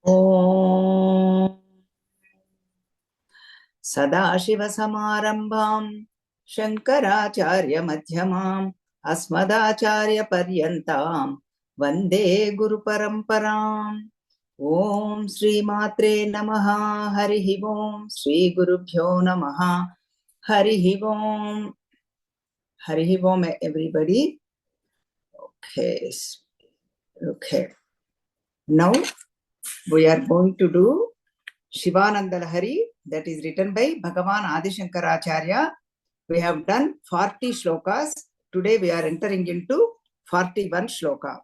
Om Sadashivasamarambham Shankaracharya Madhyamam Asmadacharya Paryantam Vande Guru Paramparam. Om Sri Matre Namaha Harihi Om Sri Gurubhyo Namaha Harihi Om. Harihi Om, everybody. Okay. Now we are going to do Shivananda Lahari, that is written by Bhagavan Adi Shankaracharya. We have done 40 shlokas. Today we are entering into 41 shloka.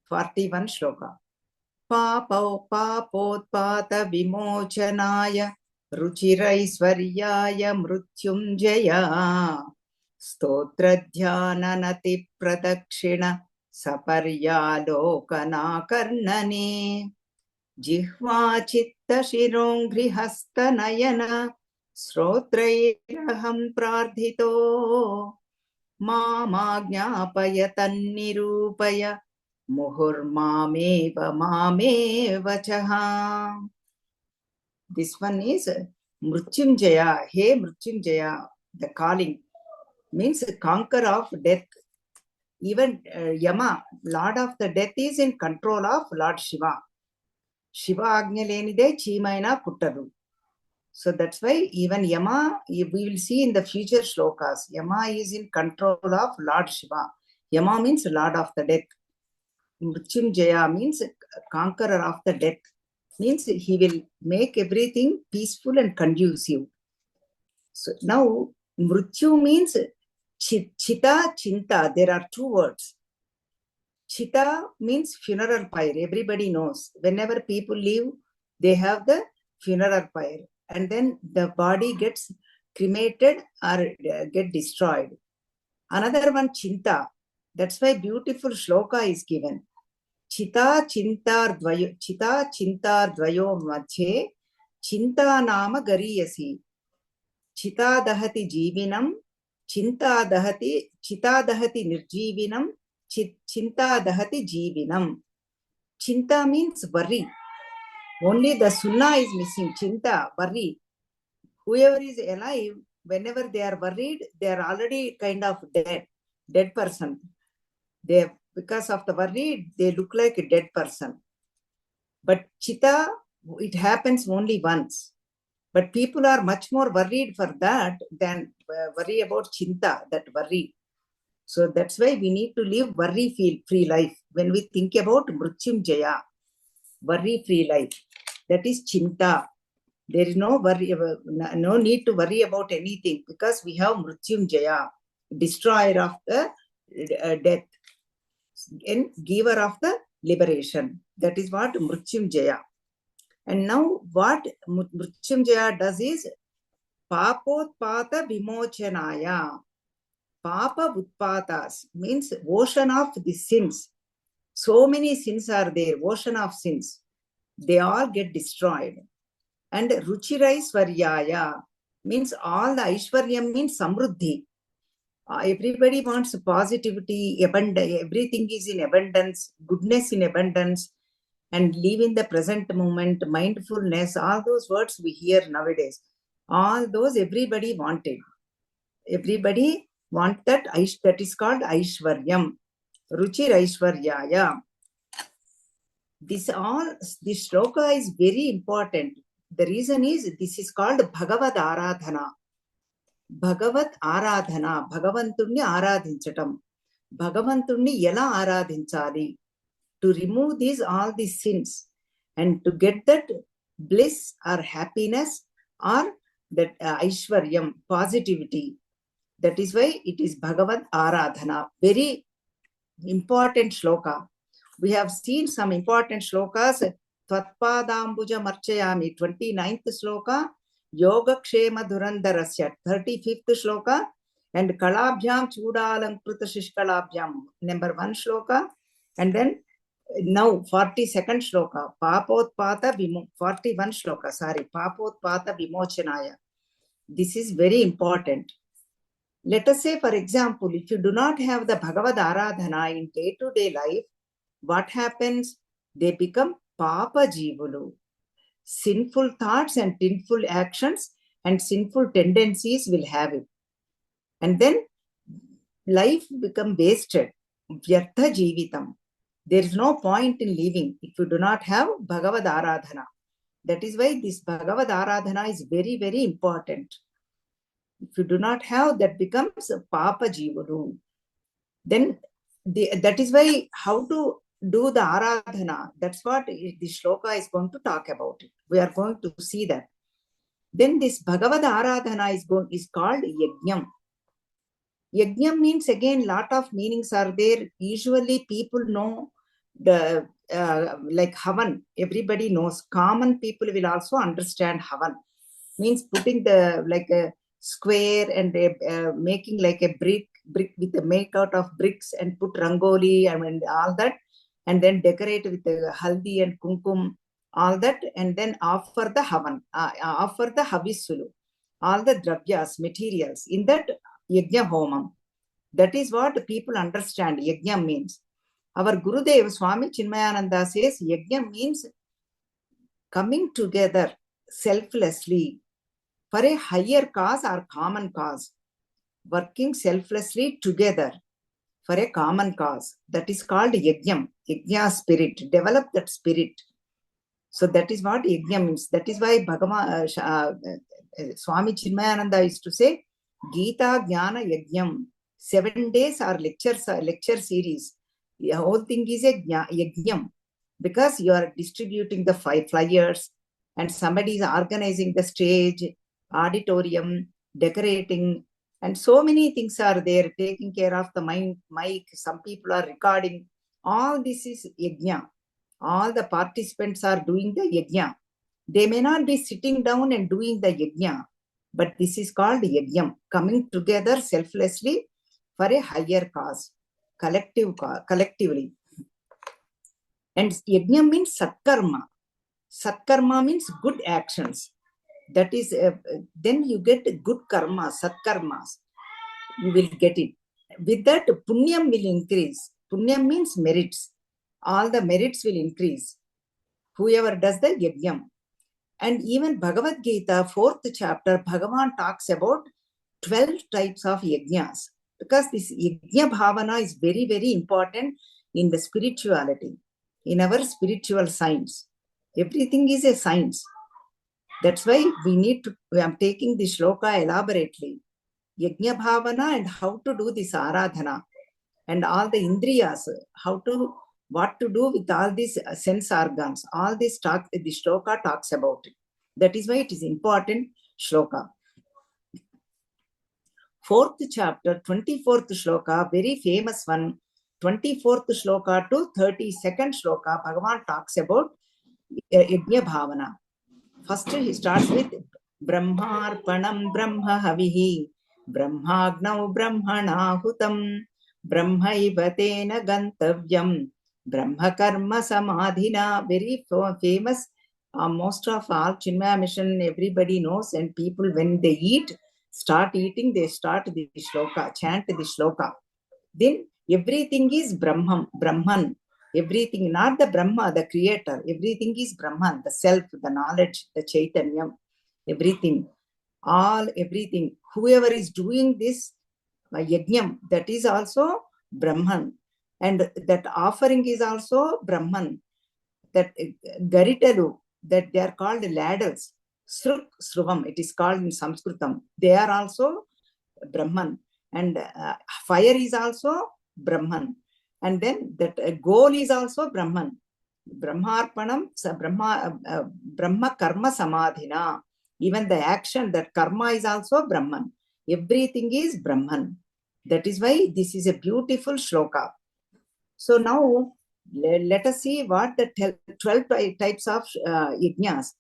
41 shloka. Papotpata vimochanaya ruchiraisvaryaya mrutyunjaya stotradhyananati pradakshina saparyalokana karnane Jihva chitta shironghrihasta srotrairaham prardhito mamajñapaya tannirupaya muhurmameva chaha. This one is Mrutyunjaya. Hey Mrutyunjaya, the calling means conqueror of death. Even Yama, Lord of the death, is in control of Lord Shiva. Shiva Agnya lenide Chimaina Kuttaru. So that's why even Yama, we will see in the future shlokas, Yama is in control of Lord Shiva. Yama means Lord of the death. Mrutyunjaya means conqueror of the death. Means he will make everything peaceful and conducive. So now Mrityu means Chita, Chinta. There are two words. Chita means funeral pyre. Everybody knows. Whenever people leave, they have the funeral pyre. And then the body gets cremated or get destroyed. Another one, Chinta. That's why beautiful shloka is given. Chita chintar dvayo madhye chinta nama gariyasi. Chita dahati jivinam, chita dahati nirjivinam, chinta dahati jivinam. Chinta means worry. Only the sunnah is missing. Chinta, worry. Whoever is alive, whenever they are worried, they are already kind of dead person. Because of the worry, they look like a dead person. But Chita, it happens only once. But people are much more worried for that than worry about Chinta, that worry. So that's why we need to live worry-free life. When we think about Mrutyunjaya, worry-free life, that is Chinta. There is no worry, no need to worry about anything because we have Mrutyunjaya, destroyer of the death and giver of the liberation. That is what Mrutyunjaya. And now what Mrutyunjaya does is Papotpata vimochanaya. Papa Utpatas means ocean of the sins. So many sins are there, ocean of sins. They all get destroyed. And Ruchiraisvaryaya means all the Aishwaryam means Samruddhi. Everybody wants positivity, abundance, everything is in abundance, goodness in abundance, and live in the present moment, mindfulness, all those words we hear nowadays. All those everybody wanted. Everybody want that is called Aishwaryam. Ruchir Aishwaryaya. This shloka is very important. The reason is this is called Bhagavad Aradhana. Bhagavad Aradhana. Bhagavantunni Aradhinchatam. Bhagavantunni Yala Aradhinchali. To remove all these sins and to get that bliss or happiness or that Aishwaryam, positivity. That is why it is Bhagavad Aradhana. Very important shloka. We have seen some important shlokas. Tvatpadambuja Marchayami, 29th shloka. Yoga Kshema Dhurandarasya, 35th shloka. And Kalabhyam Chudalankrita Shishkalabhyam, number 1 shloka. And then now 42nd shloka. Papotpata 41 shloka. Papotpata Vimochanaya. This is very important. Let us say, for example, if you do not have the Bhagavad Aradhana in day-to-day life, what happens? They become Papa Jivulu. Sinful thoughts and sinful actions and sinful tendencies will have it. And then life become wasted. Vyartha Jivitam. There is no point in living if you do not have Bhagavad Aradhana. That is why this Bhagavad Aradhana is very, very important. If you do not have, that becomes Papa Jivulu. Then that is why how to do the Aradhana. That's what the shloka is going to talk about. It. We are going to see that. Then this Bhagavad Aradhana is called Yajnam. Yajnam means again lot of meanings are there. Usually people know the like Havan. Everybody knows. Common people will also understand Havan. Means putting the like a square and making like a brick with the make out of bricks and put rangoli and all that, and then decorate with the haldi and kumkum, all that, and then offer the Havan, offer the Havisulu, all the dravyas, materials in that Yajna Homam. That is what people understand Yajna means. Our Gurudev Swami Chinmayananda says Yajna means coming together selflessly for a higher cause or common cause, working selflessly together for a common cause. That is called Yajna, Yajna spirit. Develop that spirit. So that is what Yajna means. That is why Swami Chinmayananda used to say, Gita Jnana Yajnam. 7 days are lecture series. The whole thing is a Yajnam, because you are distributing the 5 flyers and somebody is organizing the stage, auditorium, decorating, and so many things are there, taking care of the mic. Some people are recording. All this is Yajna. All the participants are doing the Yajna. They may not be sitting down and doing the Yajna, but this is called Yajnam, coming together selflessly for a higher cause, collectively. And Yajna means Satkarma. Satkarma means good actions. That is, then you get good karma, Satkarmas. You will get it. With that, Punyam will increase. Punyam means merits. All the merits will increase. Whoever does the Yajnam. And even Bhagavad Gita, 4th chapter, Bhagavan talks about 12 types of Yajnas. Because this Yajna Bhavana is very, very important in the spirituality, in our spiritual science. Everything is a science. That's why we am taking this shloka elaborately. Yajna Bhavana and how to do this Aradhana. And all the Indriyas, what to do with all these sense organs. All this the shloka talks about it. That is why it is important shloka. 4th chapter, 24th shloka, very famous one. 24th shloka to 32nd shloka, Bhagavan talks about Yajna Bhavana. First he starts with Brahmarpanam Brahma Havihi, Brahmagnau Brahmanahutam, Brahmaiva Tena Gantavyam, Brahma Karma Samadhina. Very famous. Most of all Chinmaya mission, everybody knows, and people when they start eating, they start the shloka, chant the shloka. Then everything is Brahman. Everything, not the Brahma, the creator. Everything is Brahman, the self, the knowledge, the Chaitanya, everything. Everything. Whoever is doing this Yajnam, that is also Brahman. And that offering is also Brahman. That Garitalu, that they are called ladders. Sruvam, it is called in Sanskritam. They are also Brahman. And fire is also Brahman. And then that goal is also Brahman. Brahmarpanam, Brahma Karma Samadhina. Even the action, that karma is also Brahman. Everything is Brahman. That is why this is a beautiful shloka. So now let us see what the 12 types of yajnas.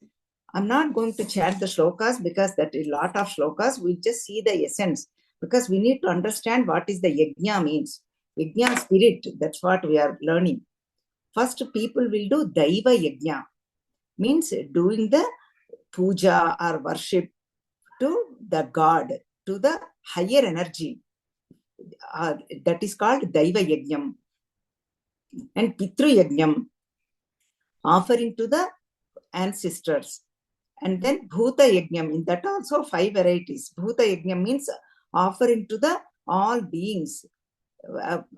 I'm not going to chant the shlokas because that is a lot of shlokas. We'll just see the essence, because we need to understand what is the yajna means. Yajna spirit, that's what we are learning. First, people will do Daiva Yajna, means doing the puja or worship to the God, to the higher energy. That is called Daiva Yajnam. And Pitru Yajnam. offering to the ancestors. And then Bhuta Yajnam, in that also 5 varieties. Bhuta Yajnam means offering to the all beings,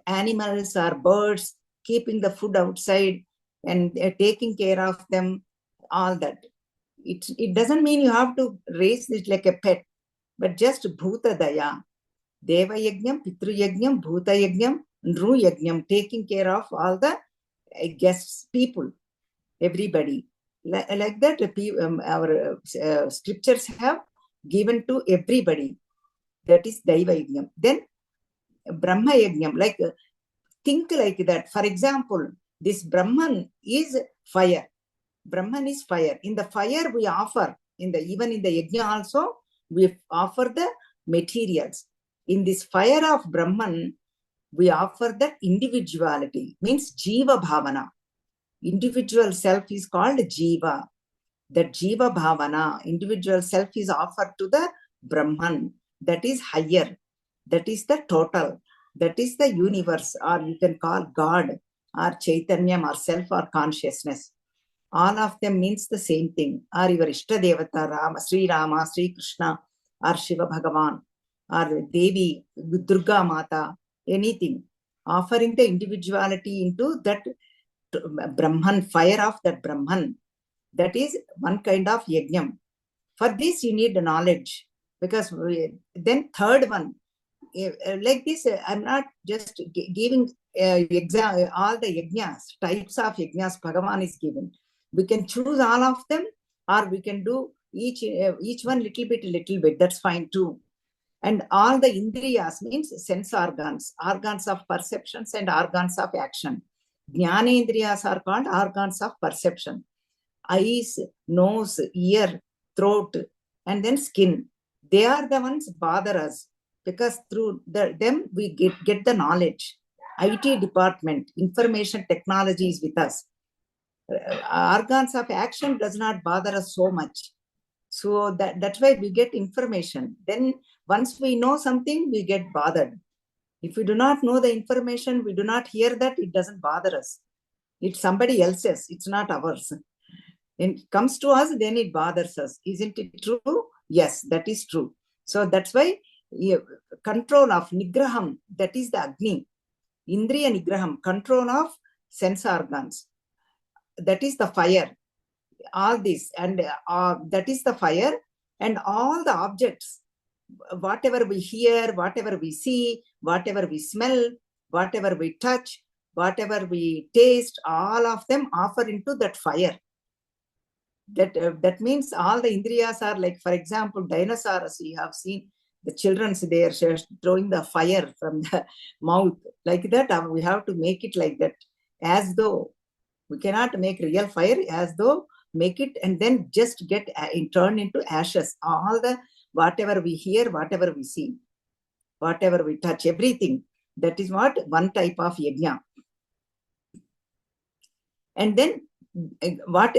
animals or birds, keeping the food outside and taking care of them, all that. It doesn't mean you have to raise it like a pet, but just Bhuta Daya. Deva Yajnam, Pitru Yajnam, Bhuta Yajnam, Nru Yajnam, taking care of all the guests, people, everybody. Like that, our scriptures have given to everybody. That is Daiva Yajnam. Then Brahma Yajnam, like think like that. For example, this Brahman is fire. Brahman is fire. In the fire we offer, even in the Yajna also, we offer the materials. In this fire of Brahman, we offer the individuality, means Jiva Bhavana. Individual self is called Jiva. That Jiva Bhavana, individual self is offered to the Brahman. That is higher. That is the total. That is the universe, or you can call God, or Chaitanyam, or self, or consciousness. All of them means the same thing. Or your Ishta Devata, Rama, Sri Rama, Sri Krishna, or Shiva Bhagavan, or Devi, Durga Mata, anything. Offering the individuality into that Brahman, fire of that Brahman. That is one kind of yajnam. For this, you need knowledge. Because then third one, like this, I'm not just giving all the yajnas, types of yajnas Bhagavan is given. We can choose all of them, or we can do each one little bit. That's fine too. And all the indriyas means sense organs of perceptions and organs of action. Jnanendriyas are called organs of perception. Eyes, nose, ear, throat, and then skin. They are the ones bother us, because through them we get the knowledge. IT department, information technology is with us. Organs of action does not bother us so much. So that's why we get information. Then once we know something, we get bothered. If we do not know the information, we do not hear that, it doesn't bother us. It's somebody else's, it's not ours. When it comes to us, then it bothers us. Isn't it true? Yes, that is true. So that's why control of nigraham, that is the Agni. Indriya nigraham, control of sense organs. That is the fire. All this, and that is the fire. And all the objects, whatever we hear, whatever we see, whatever we smell, whatever we touch, whatever we taste, all of them offer into that fire. That means all the indriyas are like, for example, dinosaurs. You have seen the children, they are throwing the fire from the mouth. Like that, we have to make it like that. As though we cannot make real fire, as though make it and then just get turn into ashes. All the whatever we hear, whatever we see, whatever we touch, everything. That is what one type of yajna. And then what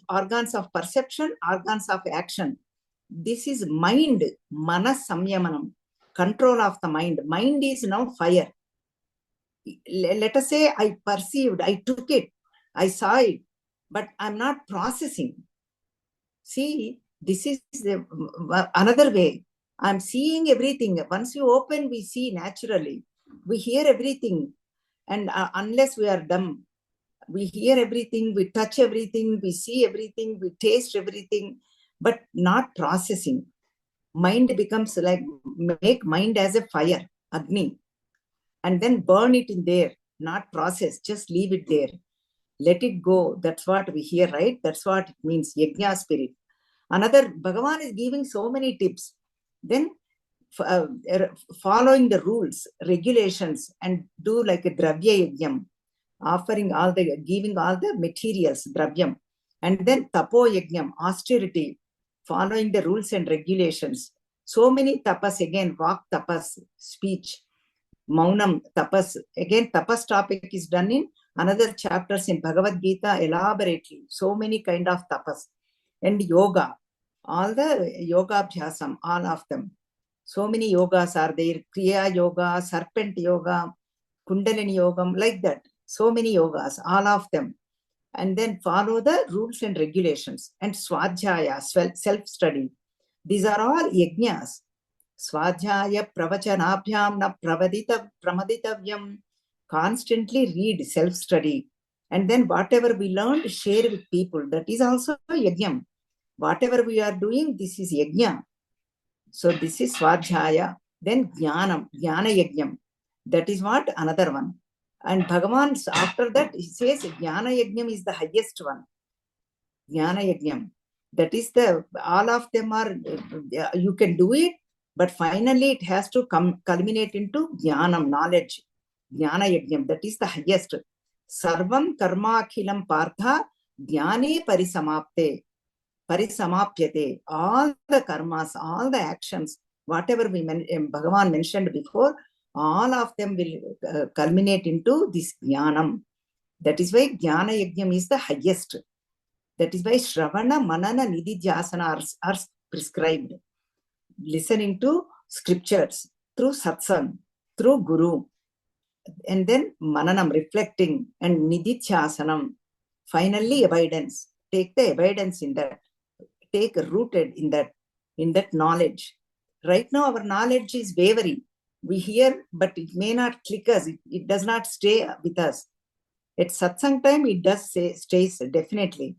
organs of perception, organs of action. This is mind, manas samyamanam, control of the mind. Mind is now fire. Let us say I perceived, I took it, I saw it, but I'm not processing. See, this is another way. I'm seeing everything. Once you open, we see naturally. We hear everything. And unless we are dumb, we hear everything, we touch everything, we see everything, we taste everything, but not processing. Mind becomes like, make mind as a fire, Agni, and then burn it in there, not process, just leave it there. Let it go. That's what we hear, right? That's what it means, Yajna spirit. Another, Bhagavan is giving so many tips. Then following the rules, regulations, and do like a Dravya Yajnam, offering all the, giving all the materials, dravyam. And then tapo yajnam, austerity, following the rules and regulations. So many tapas, again, vak tapas, speech, maunam tapas. Again, tapas topic is done in another chapters in Bhagavad Gita elaborately. So many kind of tapas. And yoga, all the yoga abhyasam, all of them. So many yogas are there, Kriya yoga, serpent yoga, Kundalini yogam, like that. So many yogas, all of them. and then follow the rules and regulations. And Swadhyaya, self-study. These are all yajnas. Swadhyaya pravachanabhyam na pramaditavyam. Constantly read, self-study. And then whatever we learned, share with people. That is also yajnam. Whatever we are doing, this is yajna. So this is Swadhyaya. Then Jnanam, Jnana Yajnam. That is what? Another one. And Bhagavan, after that, he says Jnana Yajnam is the highest one. Jnana Yajnam. That is all of them are, you can do it, but finally it has to culminate into Jnanam, knowledge. Jnana Yajnam, that is the highest. Sarvam Karma Akhilam Partha Jnane Parisamapte. Parisamapyate. All the karmas, all the actions, whatever Bhagavan mentioned before, all of them will culminate into this jnanam. That is why jnana yajnam is the highest. That is why Shravana, Manana, Nididhyasana are prescribed. Listening to scriptures through satsang, through guru, and then mananam, reflecting, and Nididhyasanam. Finally, abidance. Take the abidance in that. Take rooted in that knowledge. Right now, our knowledge is wavering. We hear, but it may not click us. It does not stay with us. At satsang time, it does stays definitely.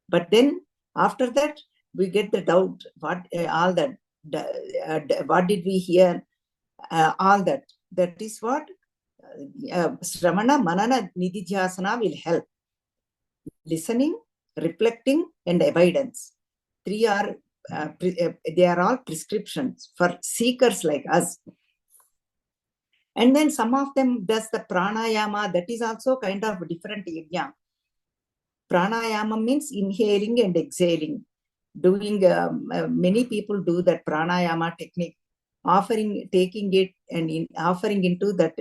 But then after that, we get the doubt. What all that? What did we hear? All that. That is what Shravana, Manana, Nididhyasana will help. Listening, reflecting, and abidance. Three are they are all prescriptions for seekers like us. And then some of them does the pranayama. That is also kind of different yajna. Pranayama means inhaling and exhaling. Doing many people do that pranayama technique, taking it and offering into that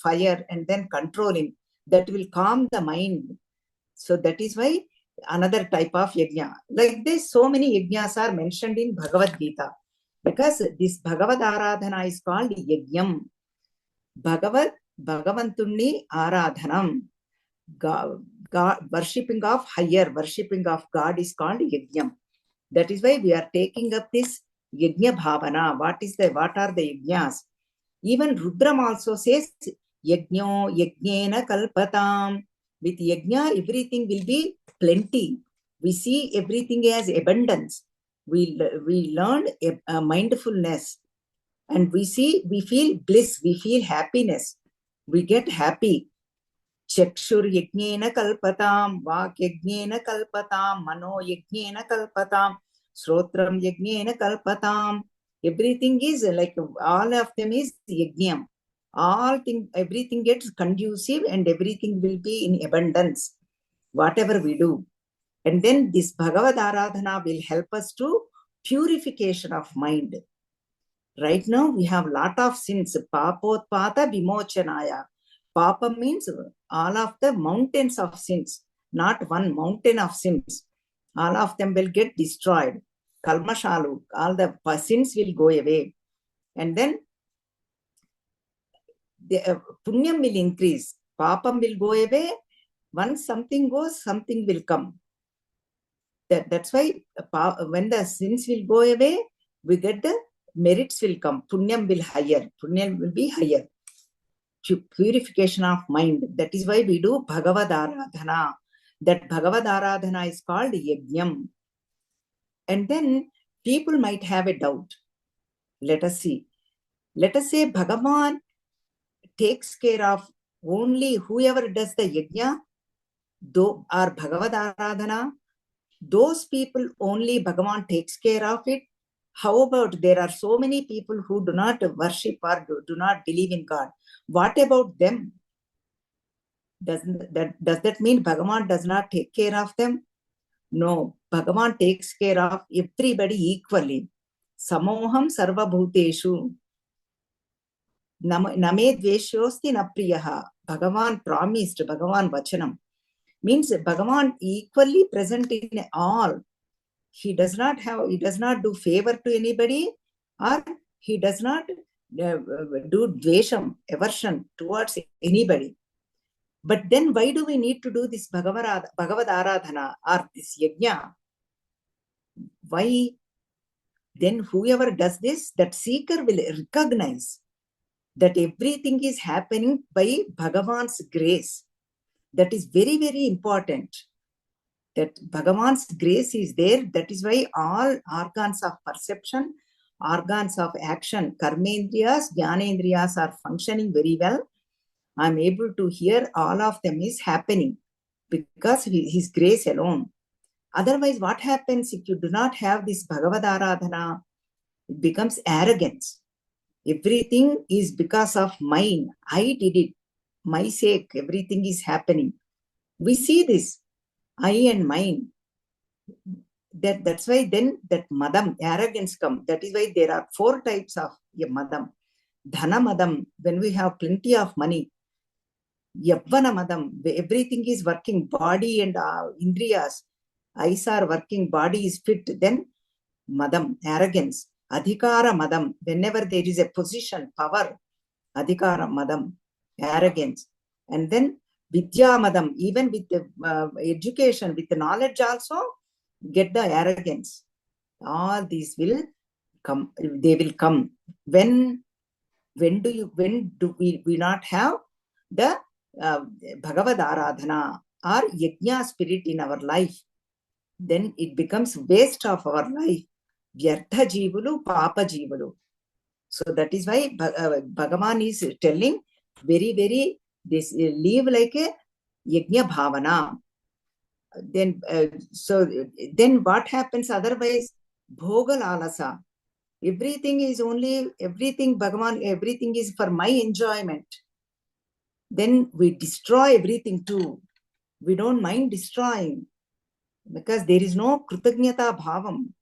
fire and then controlling. That will calm the mind. So that is why another type of yajna. Like this, so many yajnas are mentioned in Bhagavad Gita. Because this Bhagavad Aradhana is called yajnam. Bhagavantunni Aradhanam. Worshipping of higher, worshipping of God is called yajnam. That is why we are taking up this yajna bhavana. What are the yajnas? Even Rudram also says yajno yajnena kalpatam. With yajna, everything will be plenty. We see everything as abundance. We learn mindfulness. And we feel bliss, we feel happiness. We get happy. Chakshur yajnena kalpatam, vak yajnena kalpatam, mano yajnena kalpatam, srotram yajnena kalpatam. Everything is like, all of them is yajnam. Everything gets conducive and everything will be in abundance, whatever we do. And then this Bhagavad Aradhana will help us to purification of mind. Right now, we have lot of sins. Papotpata vimochanaya. Papa means all of the mountains of sins, not one mountain of sins. All of them will get destroyed. Kalmashalu, all the sins will go away. And then the punyam will increase. Papam will go away. Once something goes, something will come. That's why when the sins will go away, we get the merits will come. Punyam will higher. Punyam will be higher. Purification of mind. That is why we do Bhagavad Aradhana. That Bhagavad Aradhana is called Yajnam. And then people might have a doubt. Let us see. Let us say Bhagavan takes care of only whoever does the yajna, or Bhagavad Aradhana. Those people only Bhagavan takes care of it. How about there are so many people who do not worship or do not believe in God? What about them? Does that mean Bhagavan does not take care of them? No, Bhagavan takes care of everybody equally. Samoham sarva bhuteshu. Name dveshyosti na priyaha. Bhagavan promised, Bhagavan vachanam. Means Bhagavan equally present in all. He does not do favor to anybody, or he does not do dvesham, aversion towards anybody. But then why do we need to do this Bhagavad Aradhana or this Yajna? Why? Then whoever does this, that seeker will recognize that everything is happening by Bhagavan's grace. That is very, very important. That Bhagavan's grace is there. That is why all organs of perception, organs of action, karmendriyas, jnanendriyas are functioning very well. I'm able to hear all of them is happening because his grace alone. Otherwise, what happens if you do not have this Bhagavad Aradhana? It becomes arrogance. Everything is because of mine. I did it. My sake, everything is happening. We see this. I and mine. That's why then that madam, arrogance comes. That is why there are 4 types of madam. Dhana madam, when we have plenty of money. Yavvana madam, everything is working. Body and indriyas, eyes are working, body is fit. Then madam, arrogance. Adhikara madam, whenever there is a position, power. Adhikara madam, arrogance. And then vidya madam, even with the education, with the knowledge also, get the arrogance. All these will come. They will come. When do we not have the Bhagavad Aradhana or Yajna spirit in our life? Then it becomes waste of our life. Vyartha jivulu, papa jivulu. So that is why Bhagavan is telling very, very, this live like a Yajna Bhavana. Then, then what happens otherwise? Bhoga lalasa. Everything is everything Bhagavan, everything is for my enjoyment. Then we destroy everything too. We don't mind destroying because there is no Kritagnyata Bhavam.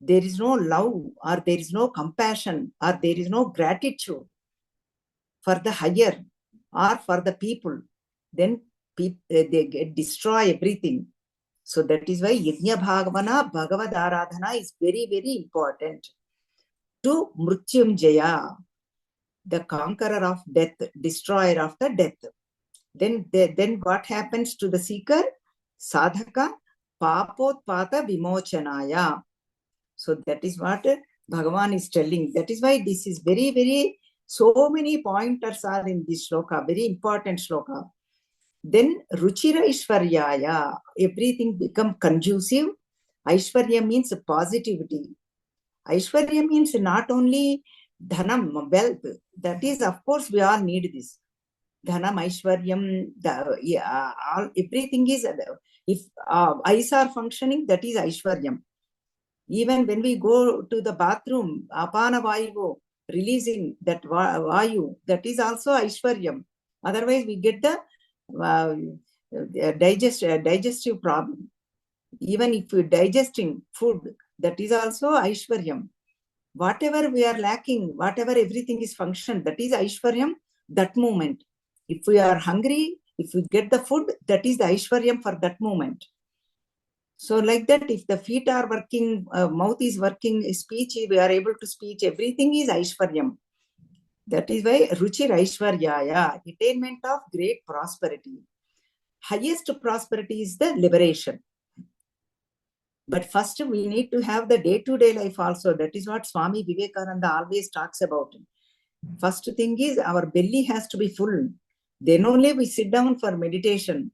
There is no love, or there is no compassion, or there is no gratitude for the higher or for the people. Then they destroy everything. So that is why Yajna Bhagavana, Bhagavad Aradhana is very, very important. To Mrutyunjaya, the conqueror of death, destroyer of the death. Then what happens to the seeker? Sadhaka Papotpata Vimochanaya. So that is what Bhagavan is telling. That is why this is very, very, so many pointers are in this shloka, very important shloka. Then Ruchira Ishwaryaya, everything become conducive. Aishwarya means positivity. Aishwarya means not only dhanam, wealth. That is, of course, we all need this. Dhanam, Aishwaryam, everything is, if eyes are functioning, that is Aishwaryam. Even when we go to the bathroom, apana vayu, releasing that vayu, that is also Aishwaryam. Otherwise, we get the digestive problem. Even if we're digesting food, that is also Aishwaryam. Whatever we are lacking, whatever everything is functioned, that is Aishwaryam, that moment. If we are hungry, if we get the food, that is the Aishwaryam for that moment. So like that, if the feet are working, mouth is working, speech, we are able to speak, everything is Aishwaryam. That is why Ruchir Aishwaryaya, attainment of great prosperity. Highest prosperity is the liberation. But first we need to have the day-to-day life also. That is what Swami Vivekananda always talks about. First thing is our belly has to be full. Then only we sit down for meditation.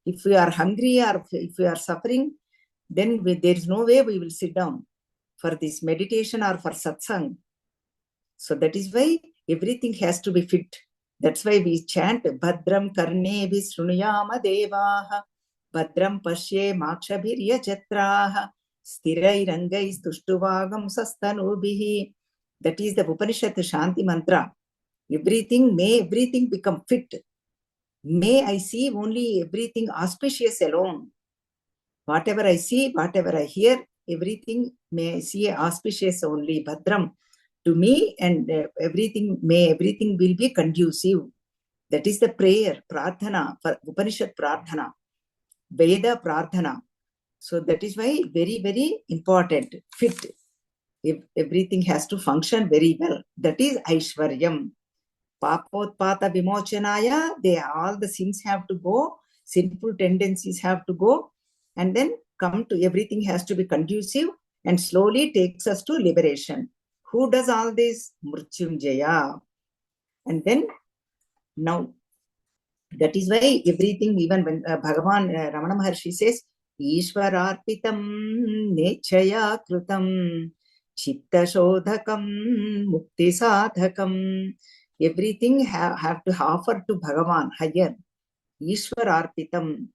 If we are hungry or if we are suffering, then there is no way we will sit down for this meditation or for satsang. So that is why everything has to be fit. That's why we chant Bhadram Karne Vishrunuyama Devaha Bhadram Pashye Makshabhirya Chatraha Sthirairangai Stuštuvagam Sastanubihi. That is the Upanishad Shanti mantra. May everything become fit. May I see only everything auspicious alone. Whatever I see, whatever I hear, everything may I see auspicious only. Bhadram to me, and may everything will be conducive. That is the prayer, prarthana, for Upanishad prarthana, Veda prarthana. So that is why very, very important, fit. If everything has to function very well. That is Aishwaryam. Papotpata vimochanaya, all the sins have to go, sinful tendencies have to go, and then come to everything has to be conducive and slowly takes us to liberation. Who does all this? Mrityunjaya. And then now, that is why everything, even when Bhagavan Ramana Maharshi says, Ishwararpitam nechaya krutam chitta shodhakam mukti sadhakam. Everything have to offer to Bhagavan higher. Ishwararpitam.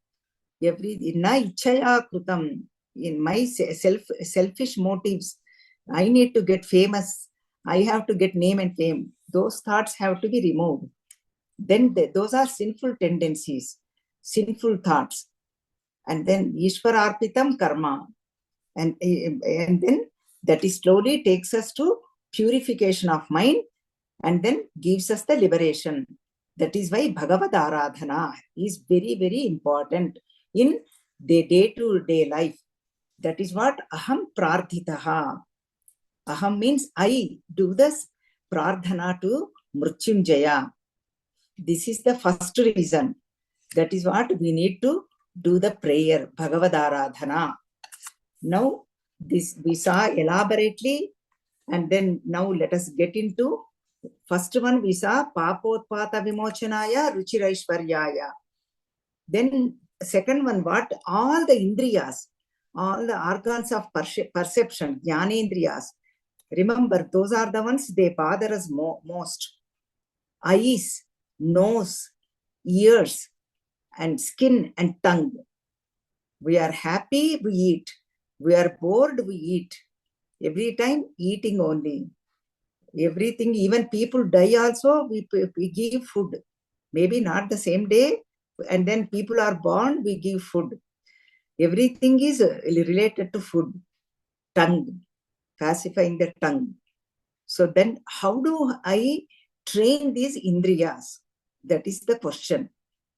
Na ichaya krutam. In my selfish motives, I need to get famous. I have to get name and fame. Those thoughts have to be removed. Then those are sinful tendencies, sinful thoughts. And then Ishwararpitam karma. And then that is slowly takes us to purification of mind and then gives us the liberation. That is why Bhagavad Aradhana is very, very important in the day-to-day life. That is what aham prarthitaha. Aham means I do this prarthana to Mrityunjaya. This is the first reason. That is what we need to do the prayer, Bhagavad Aradhana. Now, this we saw elaborately, and then now let us get into first one. We saw Papotpata Vimochanaya Ruchiraishwaryaya. Then second one, what? All the indriyas, all the organs of perception, jnanendriyas. Remember, those are the ones they bother us most. Eyes, nose, ears, and skin and tongue. We are happy, we eat. We are bored, we eat. Every time eating only. Everything, even people die also, we give food. Maybe not the same day, and then people are born, we give food. Everything is related to food. Tongue, pacifying the tongue. So then how do I train these indriyas? That is the question.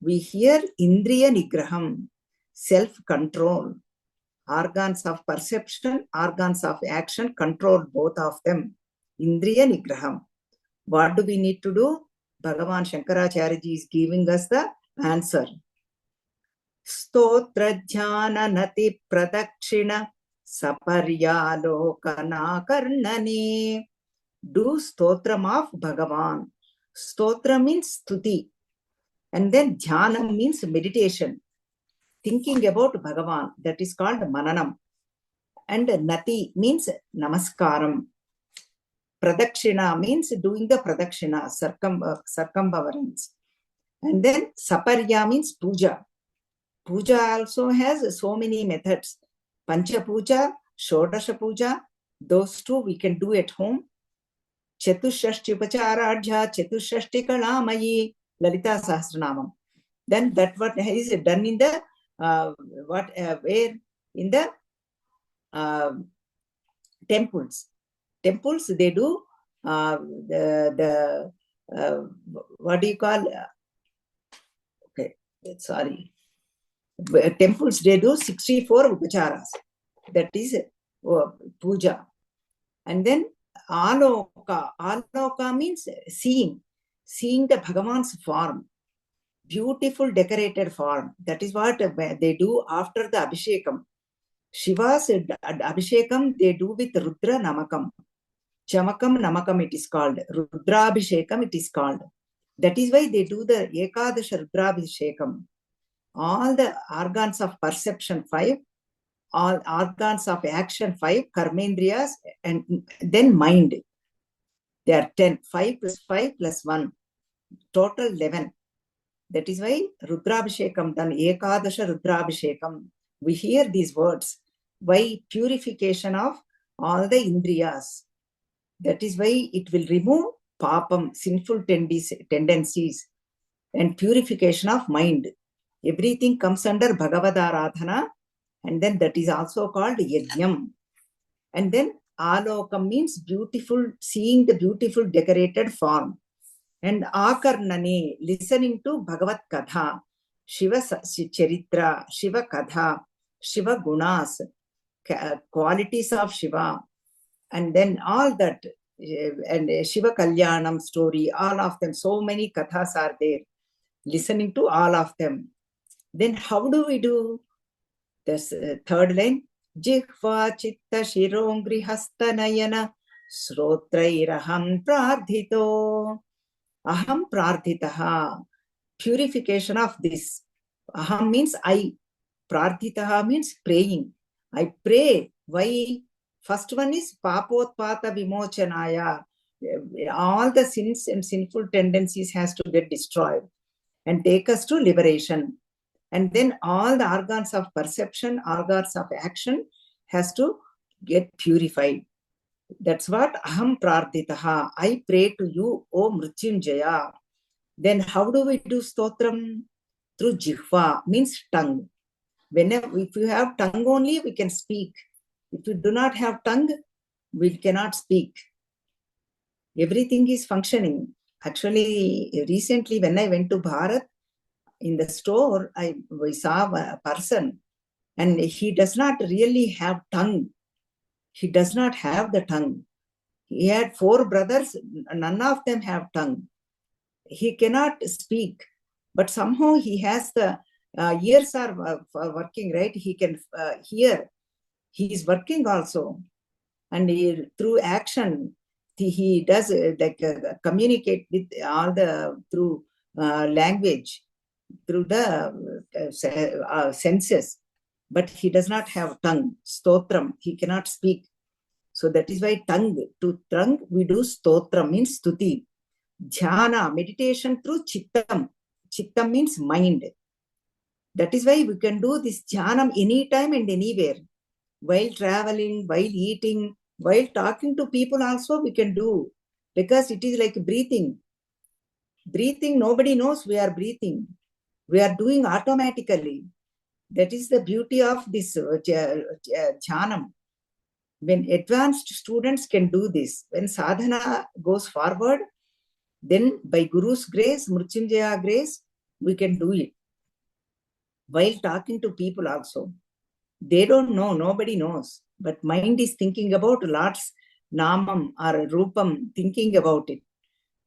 We hear indriya nigraham, self-control, organs of perception, organs of action, control both of them. Indriya nigraham. What do we need to do? Bhagavan Shankaracharya ji is giving us the answer. Stotra jhana nati pradakshina saparyalokana karnani. Do stotram of Bhagavan. Stotra means stuti. And then jhana means meditation. Thinking about Bhagavan. That is called mananam. And nati means namaskaram. Pradakshina means doing the pradakshina, circumambulance. And then saparya means puja. Puja also has so many methods. Pancha puja, Shodasha puja, those two we can do at home. Chatushashti Upacharadhya, Chatushashti Kalamayi, Lalita Sahasranamam. Then that what is done in the where in the temples. Temples they do the what do you call? Okay, sorry. Temples they do 64 upacharas. That is puja. And then aloka. Aloka means seeing the Bhagavan's form. Beautiful decorated form. That is what they do after the Abhishekam. Shiva's Abhishekam they do with Rudra Namakam. Chamakam Namakam it is called. Rudra Abhishekam it is called. That is why they do the Ekadasha Rudra Abhishekam. All the organs of perception 5, all organs of action 5, karmendriyas, and then mind. They are 10. 5 plus 5 plus 1. Total 11. That is why Rudrabhishekam done, Ekadasha Rudrabhishekam. We hear these words. Why? Purification of all the indriyas. That is why it will remove papam, sinful tendencies, and purification of mind. Everything comes under Bhagavad Aradhana, and then that is also called Yajnam. And then Alokam means beautiful, seeing the beautiful decorated form. And Akarnane, listening to Bhagavad Katha, Shiva Charitra, Shiva Katha, Shiva Gunas, qualities of Shiva. And then all that, and Shiva Kalyanam story, all of them, so many kathas are there. Listening to all of them. Then how do we do? This third line, Jihva chitta shirongri hasta nayana srotrairaham prardhito. Aham prardhitaha. Purification of this. Aham means I. Prardhitaha means praying. I pray. Why? First one is papotpata vimochanaya. All the sins and sinful tendencies has to get destroyed and take us to liberation. And then all the organs of perception, organs of action has to get purified. That's what aham prardhitaha. I pray to you, O Mrityunjaya. Then how do we do stotram? Through jihva, means tongue. Whenever, if you have tongue only, we can speak. If you do not have tongue, we cannot speak. Everything is functioning. Actually, recently when I went to Bharat, in the store, we saw a person and he does not really have tongue. He does not have the tongue. He had 4 brothers, none of them have tongue. He cannot speak, but somehow he has the ears are working, right? He can hear. He is working also. And through action, he does communicate with all the, through language, through the senses, but he does not have tongue. Stotram, he cannot speak. So that is why tongue, to tongue we do stotram, means stuti. Dhyana, meditation through chittam. Chittam means mind. That is why we can do this dhyanam anytime and anywhere. While traveling, while eating, while talking to people also we can do. Because it is like breathing. Breathing, nobody knows we are breathing. We are doing automatically. That is the beauty of this dhyanam. When advanced students can do this, when sadhana goes forward, then by Guru's grace, Mrityunjaya grace, we can do it. While talking to people also. They don't know, nobody knows. But mind is thinking about Lord's namam or rupam, thinking about it.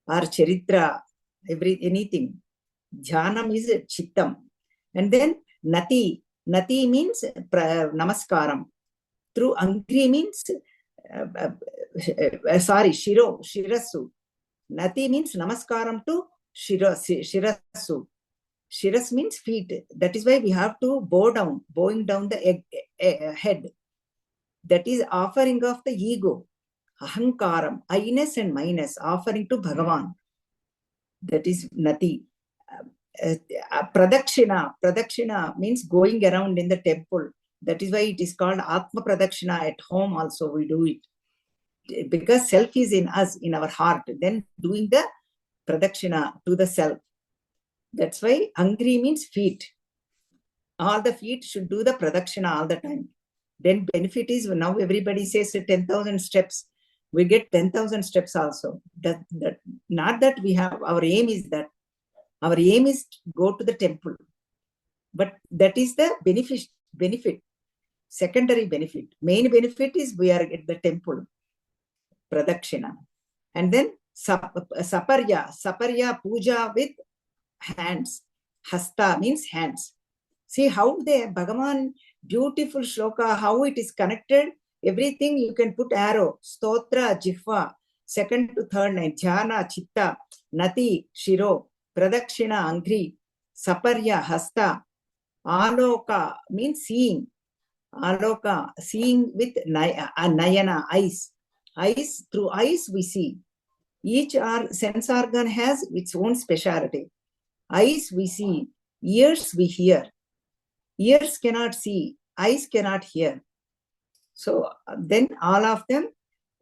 Or charitra, anything. Dhyanam is chittam. And then nati. Nati means namaskaram. Through angri means, shirasu. Nati means namaskaram to shirasu. Shiras means feet. That is why we have to bow down, bowing down the head. That is offering of the ego. Ahankaram, I-ness and minus, offering to Bhagavan. That is nati. Pradakshina. Pradakshina means going around in the temple. That is why it is called Atma Pradakshina. At home also we do it. Because self is in us, in our heart. Then doing the Pradakshina to the self. That's why Angri means feet. All the feet should do the Pradakshina all the time. Then benefit is, now everybody says 10,000 steps. We get 10,000 steps also. Not that we have, our aim is that. Our aim is to go to the temple. But that is the benefit. Secondary benefit. Main benefit is we are at the temple. Pradakshina. And then Saparya puja with hands. Hasta means hands. See how the Bhagavan, beautiful shloka, how it is connected. Everything you can put arrow. Stotra, jihva, second to third line. Dhyana, chitta, nati, shiro, pradakshina, angri, saparya, hasta. Aloka means seeing. Aloka, seeing with nayana, eyes. Eyes, through eyes we see. Each sense organ has its own speciality. Eyes we see, ears we hear. Ears cannot see, eyes cannot hear. So then all of them,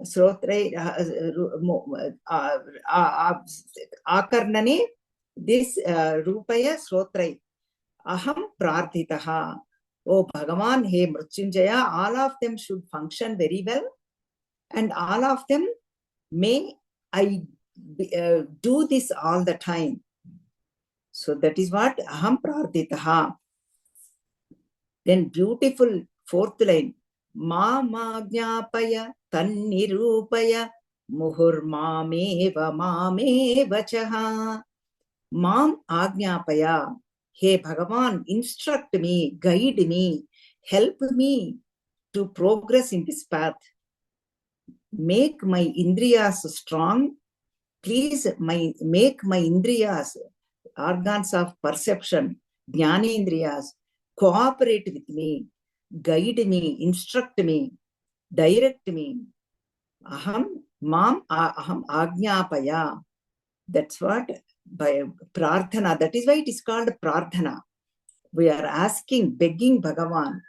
Srotre, Akarnane, this Rupaya Srotre, Aham Prardhitaha. Oh Bhagavan, He Mrityunjaya, all of them should function very well. And all of them, may I do this all the time. So that is what Aham Prardhitaha. Then beautiful fourth line. Ma Jnapaya Tannirupaya Muhurmameva mameva chaha. Mam Ajnapaya. Hey Bhagavan, instruct me, guide me, help me to progress in this path. Make my indriyas strong. Please make my indriyas, organs of perception, jnanendriyas, cooperate with me, guide me, instruct me, direct me. Aham Ajnapaya. That's what by prarthana. That is why it is called prarthana. We are asking, begging Bhagavan,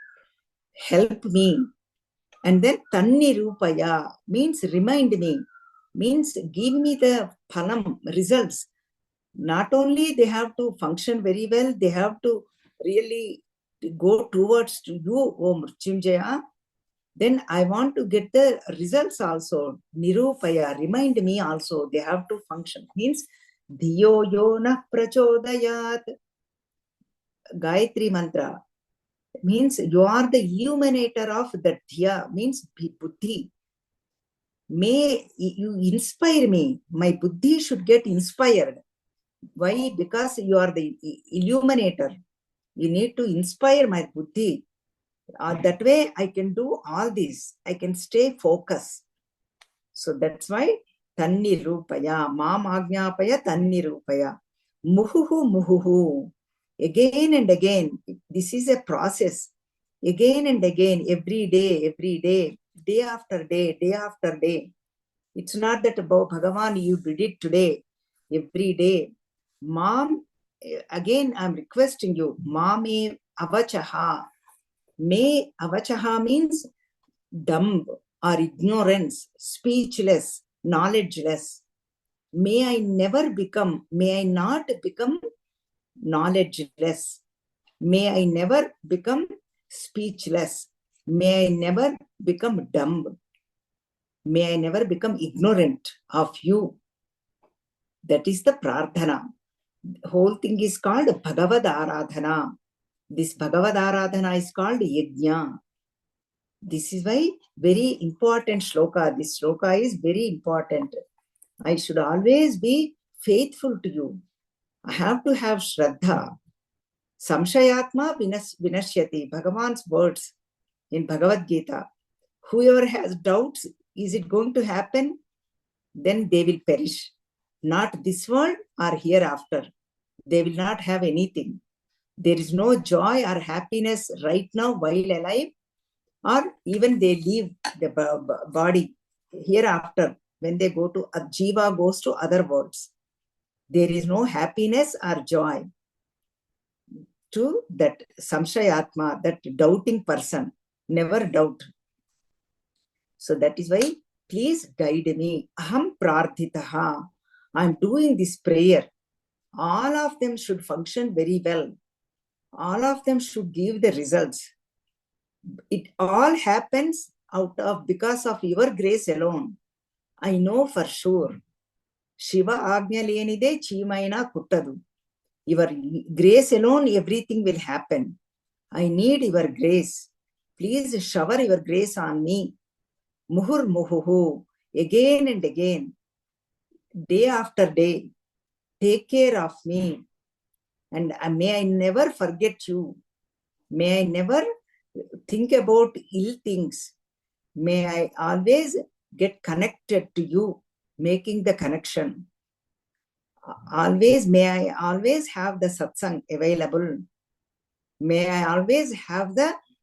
help me. And then Tanni Rupaya means remind me, means give me the phalam, results. Not only they have to function very well, they have to really go towards to you, O Mrityunjaya. Then I want to get the results also. Nirupaya, remind me also, they have to function. Means Dhiyo Yona Prachodayat. Gayatri mantra means you are the illuminator of the Dhiya, means Buddhi. May you inspire me. My Buddhi should get inspired. Why? Because you are the illuminator. You need to inspire my Buddhi. That way I can do all this. I can stay focused. So that's why Tanni Rupaya, Mam Ajnapaya, Tanni Rupaya. Muhuhu Muhuhu. Again and again, this is a process. Again and again, every day, day after day. It's not that about Bhagavan, you did it today, every day. Mom, again, I'm requesting you, Mame Avachaha. May Avachaha means dumb or ignorance, speechless, knowledgeless. May I not become knowledgeless. May I never become speechless. May I never become dumb. May I never become ignorant of you. That is the prarthana. The whole thing is called Bhagavad Aradhana. This Bhagavad Aradhana is called Yajna. This is why very important shloka. This shloka is very important. I should always be faithful to you. I have to have Shraddha. Samshayatma vinashyati. Bhagavan's words in Bhagavad Gita. Whoever has doubts, is it going to happen? Then they will perish. Not this world or hereafter. They will not have anything. There is no joy or happiness right now while alive, or even they leave the body hereafter. When they go to Jiva goes to other worlds. There is no happiness or joy to that Samshayatma, that doubting person. Never doubt. So that is why, please guide me. Aham prarthitaha. I'm doing this prayer. All of them should function very well. All of them should give the results. It all happens because of your grace alone. I know for sure. Shiva Agnya lenide Chimaina Kuttadu. Your grace alone, everything will happen. I need your grace. Please shower your grace on me. Muhur muhuhu. Again and again. Day after day. Take care of me. And may I never forget you. May I never think about ill things. May I always get connected to you, making the connection. May I always have the satsang available. May I always have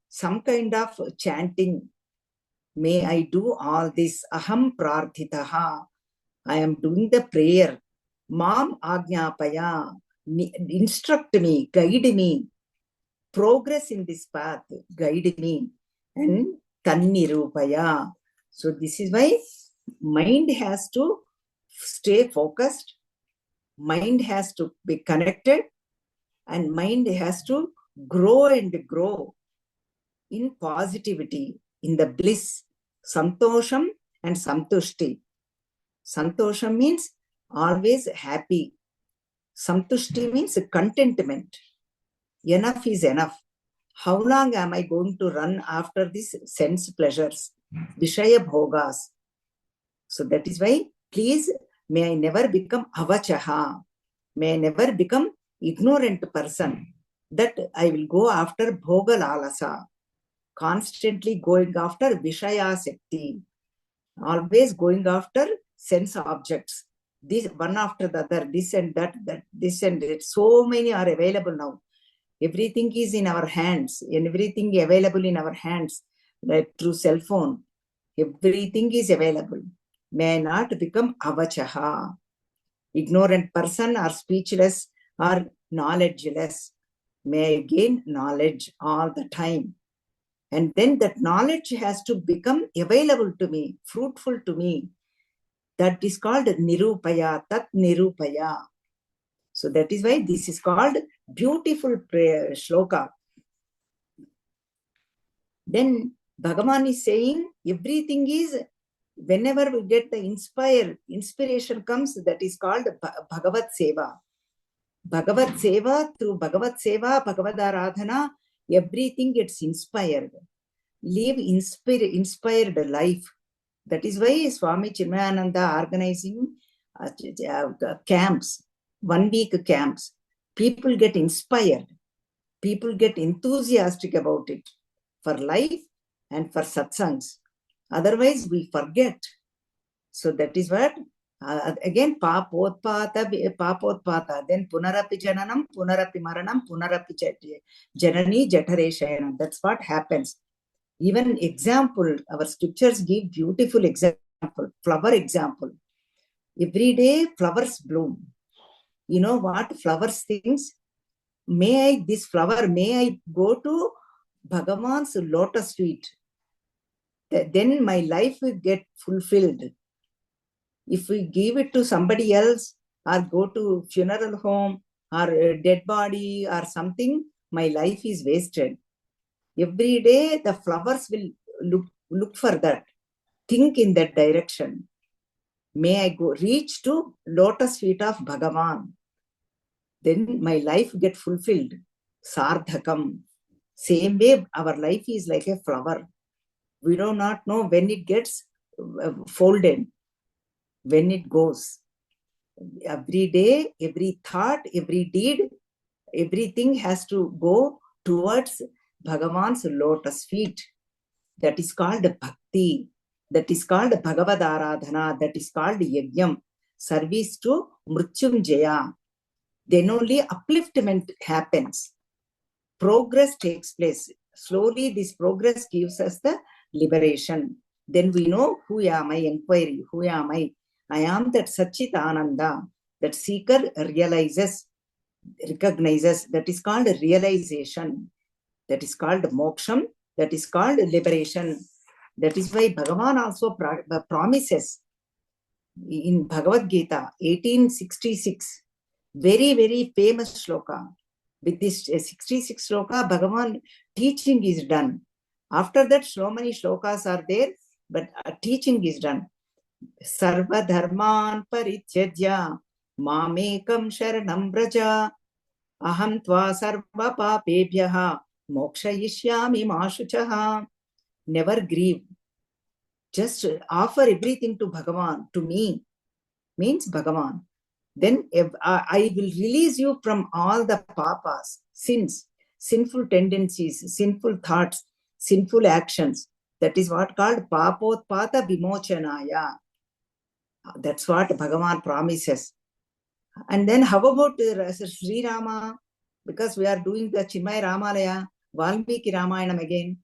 some kind of chanting. May I do all this. Aham prarthitaha. I am doing the prayer. Mam Ajnapaya. Instruct me, guide me. Progress in this path, guide me. And Tanni Rupaya. So this is why mind has to stay focused. Mind has to be connected. And mind has to grow and grow in positivity, in the bliss. Santosham and Santushti. Santosham means always happy. Santushti means contentment. Enough is enough. How long am I going to run after these sense pleasures? Vishaya bhogas. So that is why, please, may I never become avachaha. May I never become ignorant person, that I will go after bhoga lalasa, constantly going after vishaya sekti, always going after sense objects, this one after the other, this and that, this and that. So many are available now. Everything is in our hands, and everything available in our hands, like through cell phone. Everything is available. May I not become avachaha, ignorant person, or speechless, or knowledgeless. May I gain knowledge all the time. And then that knowledge has to become available to me, fruitful to me. That is called nirupaya, tat nirupaya. So that is why this is called beautiful prayer, shloka. Then Bhagavan is saying everything is, whenever we get the inspiration comes, that is called Bhagavat Seva. Bhagavat Seva, through Bhagavat Seva, Bhagavad Aradhana, everything gets inspired. Live inspired life. That is why Swami Chinmayananda organizing camps, 1 week camps. People get inspired. People get enthusiastic about it, for life and for satsangs. Otherwise, we forget. So that is what, again, papotpata, then punarapi jananam, punarapi maranam, punarapi janani jatare shayanam. That's what happens. Even example, our scriptures give beautiful example, flower example. Every day flowers bloom. You know what flowers things? This flower, may I go to Bhagavan's lotus feet. Then my life will get fulfilled. If we give it to somebody else, or go to funeral home, or a dead body or something, my life is wasted. Every day the flowers will look for that. Think in that direction. May I go reach to lotus feet of Bhagavan. Then my life get fulfilled. Sardhakam. Same way, our life is like a flower. We do not know when it gets folded, when it goes. Every day, every thought, every deed, everything has to go towards Bhagavan's lotus feet. That is called bhakti. That is called Bhagavad Aradhana. That is called yajnam. Service to Mrityunjaya. Then only upliftment happens. Progress takes place. Slowly this progress gives us the liberation. Then we know, who am I? Inquiry. Who am I? I am that Satchit Ananda. That seeker realizes, recognizes. That is called realization. That is called moksham. That is called liberation. That is why Bhagavan also promises in Bhagavad Gita 1866, very, very famous shloka. With this 66 shloka, Bhagavan teaching is done. After that, so many shlokas are there, but teaching is done. Sarva dharman parityajya mamekam sharanam braja aham tva sarva papebhyaha mokshayishyami mashuchaha. Never grieve. Just offer everything to Bhagavan, to me, means Bhagavan. Then I will release you from all the papas, sins, sinful tendencies, sinful thoughts, sinful actions. That is what called papotpata vimochanaya. That's what Bhagavan promises. And then how about Sri Rama? Because we are doing the Chinmaya Ramalaya, Valmiki Ramayanam again.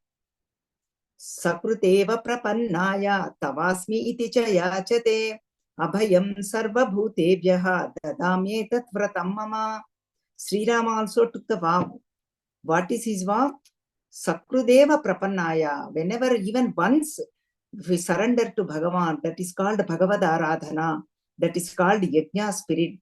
Sakruteva prapannaya tavasmi iti cha yachate abhayam sarvabhutebhyaha dadamyetat vratam mama. Sri Rama also took the vow. What is his vow? Sakrudeva prapannaya. Whenever, even once, we surrender to Bhagavan, that is called Bhagavad Aradhana. That is called Yajna spirit.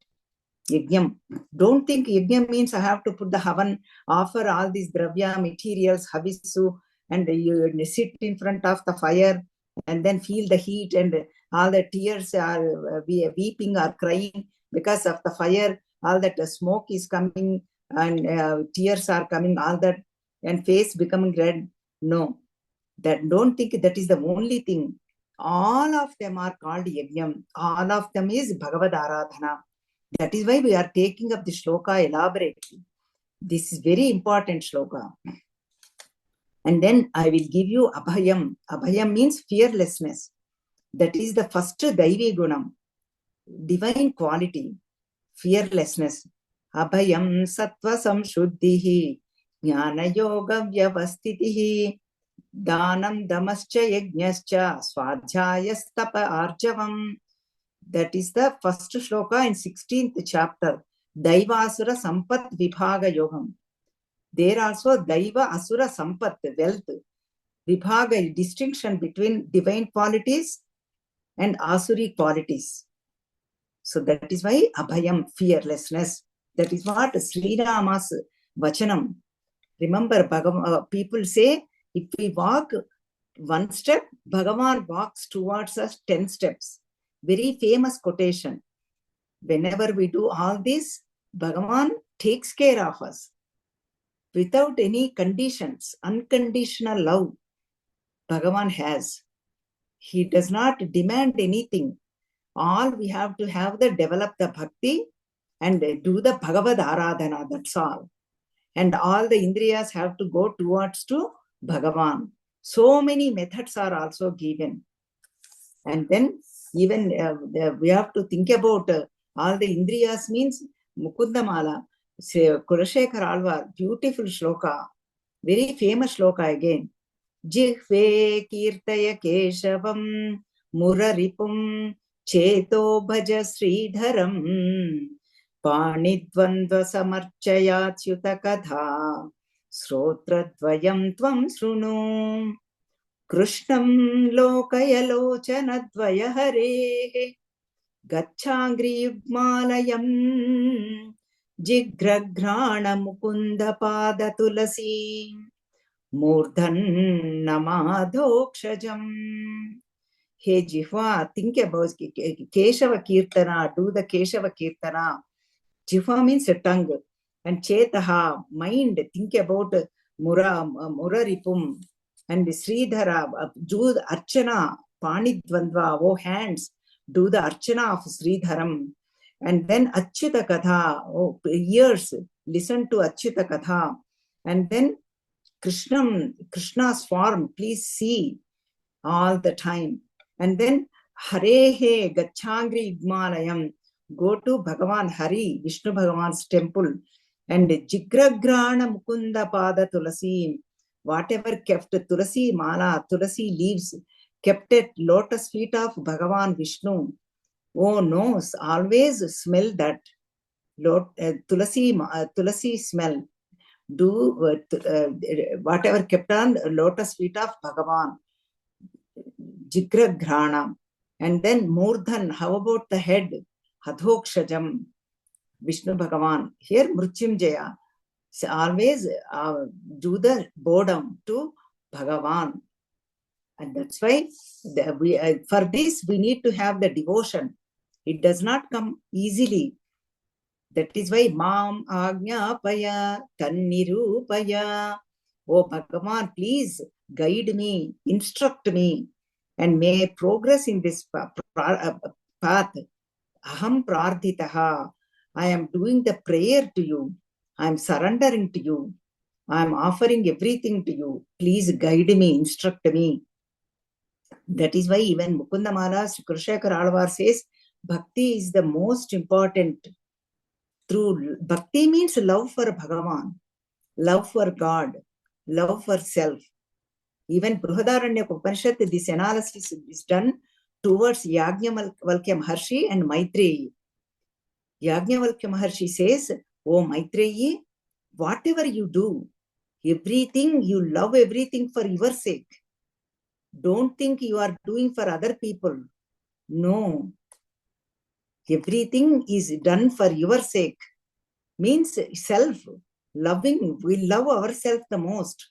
Yajnam. Don't think Yajnam means I have to put the havan, offer all these dravya materials, havisu, and you sit in front of the fire and then feel the heat, and all the tears are weeping or crying because of the fire. All that smoke is coming and tears are coming, all that, and face becoming red. No, that don't think that is the only thing. All of them are called Yajnam. All of them is Bhagavad Aradhana. That is why we are taking up the shloka elaborately. This is very important shloka. And then I will give you Abhayam. Abhayam means fearlessness. That is the first Daivi Gunam, divine quality, fearlessness. Abhayam Sattva Samshuddhihi Jnana Yoga Vyavastitihi Danam Damascha Yajnascha Swadhyayastapa Arjavam. That is the first shloka in 16th chapter. Daivasura Sampat Vibhaga Yogam. There also Daiva Asura Sampat, wealth. Vibhaga, distinction between divine qualities and Asuri qualities. So that is why Abhayam, fearlessness. That is what Sri Rama's Vachanam. Remember, people say, if we walk one step, Bhagavan walks towards us 10 steps. Very famous quotation. Whenever we do all this, Bhagavan takes care of us. Without any conditions, unconditional love, Bhagavan has. He does not demand anything. All we have to have develop the bhakti and do the Bhagavad Aradhana, that's all. And all the Indriyas have to go towards to Bhagavan. So many methods are also given. And then even we have to think about all the Indriyas means Mukundamala, Kulashekar Alvar, beautiful shloka, very famous shloka again. Jihve kirtaya keshavam muraripum cheto bhaja sridharam panidvandva samarchayachyuta katha srotradvayam tvam srunu krishnam lokayalochanadvaya hare gacchangri yugmalayam jigraghrana mukunda pada tulasi Murdhan Namadhokshajam. Hey Jihva, think about Keshava Kirtana, do the Keshava Kirtana. Jihva means a tongue. And Chetaha, mind, think about Muraripum. And Sridhara, do the Archana, Panidvandva, oh hands, do the Archana of Sridharam. And then Achyuta Katha, oh ears, listen to Achyuta Katha. And then Krishna's form, please see all the time. And then Harehe Gachangri Igmalayam, go to Bhagavan Hari, Vishnu Bhagavan's temple. And Jigragrana Mukunda Pada Tulasi, whatever kept Tulasi Mala, Tulasi leaves, kept at lotus feet of Bhagavan Vishnu. Oh no, always smell that. Tulasi smell. Do whatever kept on lotus feet of Bhagavan, Jigraghrana. And then Murdhan, how about the head? Hadhokshajam, Vishnu Bhagavan. Here Mrutyunjaya. So always do the bow down to Bhagavan. And that's why for this we need to have the devotion. It does not come easily. That is why Mam Agnyapaya Tannirupaya. Oh Bhagavan, please guide me, instruct me, and may I progress in this path. Aham Prardhitaha. I am doing the prayer to you. I am surrendering to you. I am offering everything to you. Please guide me, instruct me. That is why even Mukundamala Sri Kulashekar Alvar says, Bhakti is the most important. Through Bhakti means love for Bhagavan, love for God, love for self. Even Brihadaranyaka Upanishad, this analysis is done towards Yajnavalkya Maharshi and Maitreyi. Yajnavalkya Maharshi says, oh Maitreyi, whatever you do, everything, you love everything for your sake. Don't think you are doing for other people. No. Everything is done for your sake. Means self-loving. We love ourselves the most.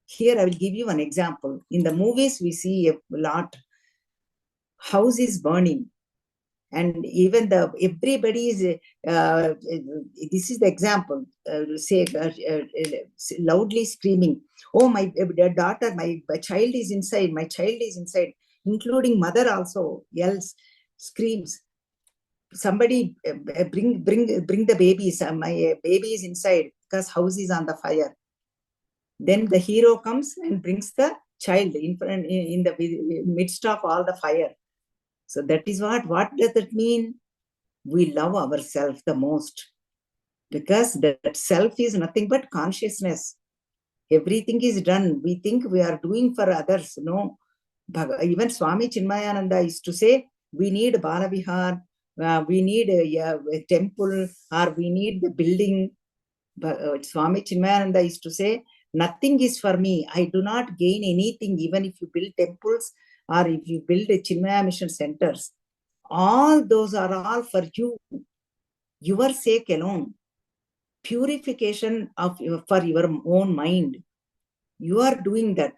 Here I will give you an example. In the movies we see a lot. House is burning. And even everybody is, this is the example, loudly screaming, oh, my daughter, my child is inside, my child is inside. including mother also, yells, screams. Somebody bring the babies. My baby is inside because house is on the fire. Then the hero comes and brings the child in the midst of all the fire. So that is what does that mean? We love ourselves the most, because that self is nothing but consciousness. Everything is done. We think we are doing for others. No. Even Swami Chinmayananda used to say, we need Balavihar, we need a temple, or we need the building. Swami Chinmayananda used to say, nothing is for me. I do not gain anything, even if you build temples or if you build Chinmaya mission centers. All those are all for you, your sake alone. Purification for your own mind. You are doing that.